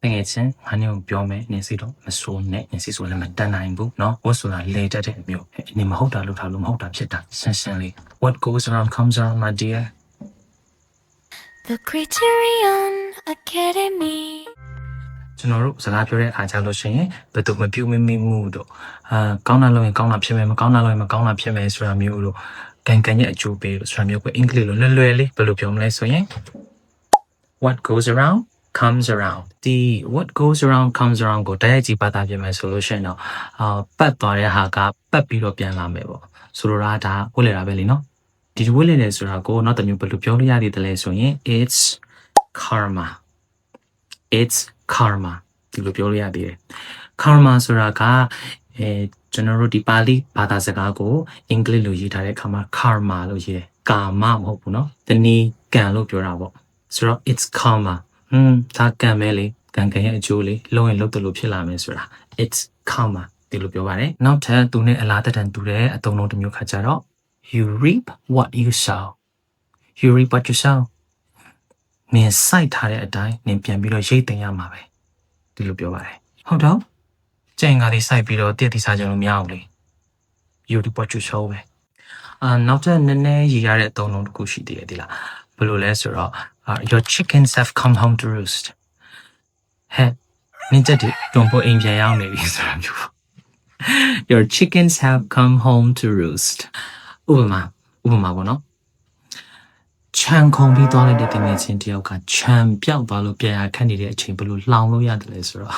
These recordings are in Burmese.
တကယ်ချင်းငါနေကိုပြောမယ်နေစီတော့မစိုးနဲ့နေစီဆိုလည်းမတန်နိုင်ဘူးเนาะဝတ်ဆိုတာလေတက်တဲ့အမျိုးနေမဟုတ်တာလို့ထားလို့မဟုတ်တာဖြစ်တာရှင်းရှင်းလေး What goes around comes around my dear The Criterion Academy ကျွန်တော်တို့စကားပြောတဲ့အခါကျလို့ရှိရင်ဘယ်သူမပြုတ်မမိမှုတို့ကောင်းတာလုပ်ရင်ကောင်းတာဖြစ်မယ်မကောင်းတာလုပ်ရင်မကောင်းတာဖြစ်မယ်ဆိုတာမျိုးတို့ကန်ရဲ့အကျိုးပေးလို့ဆိုတာမျိုးကိုအင်္ဂလိပ်လိုလွယ်လေးဘယ်လိုပြောမလဲဆိုရင် What goes around comes around ဒီ what goes around comes around ကိုတိုက်ရိုက်ကြည့်ပါတာပြင်မယ်ဆိုလို့ရှိရင်တော့ပတ်သွားတဲ့ဟာကပတ်ပြီးတော့ပြန်လာမယ်ပေါ့ဆိုလိုတာဒါဝတ်လေတာပဲလीเนาะဒီဝတ်လေတယ်ဆိုတာကိုနောက်တစ်မျိုးဘယ်လိုပြောလို့ရသေးတယ်လဲဆိုရင် it's karma ဒီလိုပြောလို့ရသေးတယ် karma ဆိုတာကကျွန်တော်တို့ဒီပါဠိဘာသာစကားကိုအင်္ဂလိပ်လိုရေးထားတဲ့အခါမှာ karma လို့ရေးတယ်ကာမမဟုတ်ဘူးเนาะတနည်းကံလို့ပြောတာပေါ့ဆိုတော့ it's karma ဒါကံပဲလေကံရဲ့အကျိုးလေးလုံးရင်လုံးတယ်လို့ဖြစ်လာမယ်ဆိုတာ it's karma ဒီလိုပြောပါတယ်နောက်ထပ်သူနဲ့အလားတန်တူတဲ့အသုံးလုံးတစ်မျိုးခါကြတော့ you reap what you sow နင်စိုက်ထားတဲ့အတိုင်းနင်ပြန်ပြီးတော့ရိတ်သိမ်းရမှာပဲဒီလိုပြောပါတယ်ဟုတ်တော့ကျန်ငါဒီစိုက်ပြီးတော့တည့်တည်စားကြလို့မရအောင်လေ you reap what you sow ပဲနောက်ထပ်နည်းနည်းရရတဲ့အသုံးလုံးတစ်ခုရှိသေးတယ်ဒီလားဘယ်လိုလဲဆိုတော့your chickens have come home to roost ဟဲ့နင်တက်ဒီတွန်ဖို့အိမ်ပြန်ရောက်နေပြီဆိုတာမျိုး your chickens have come home to roost ဥပမာပေါ့နော်ခြံခုံပြီးသွားလိုက်တဲ့တငယ်ချင်းတယောက်ကခြံပြောက်သွားလို့ပြန်ရခက်နေတဲ့အချိန်ဘယ်လိုလှောင်လို့ရတယ်လဲဆိုတော့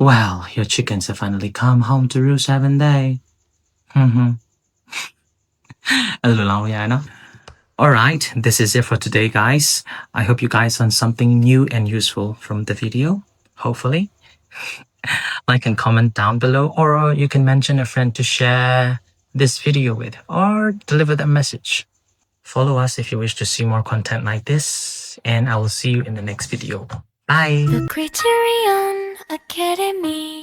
well your chickens have finally come home to roost haven't they အဲ့လိုလှောင်လို့ရနော်Alright, this is it for today, guys. I hope you guys learned something new and useful from the video, hopefully. Like and comment down below, or you can mention a friend to share this video with, or deliver that message. Follow us if you wish to see more content like this, and I will see you in the next video. Bye! The Criterion Academy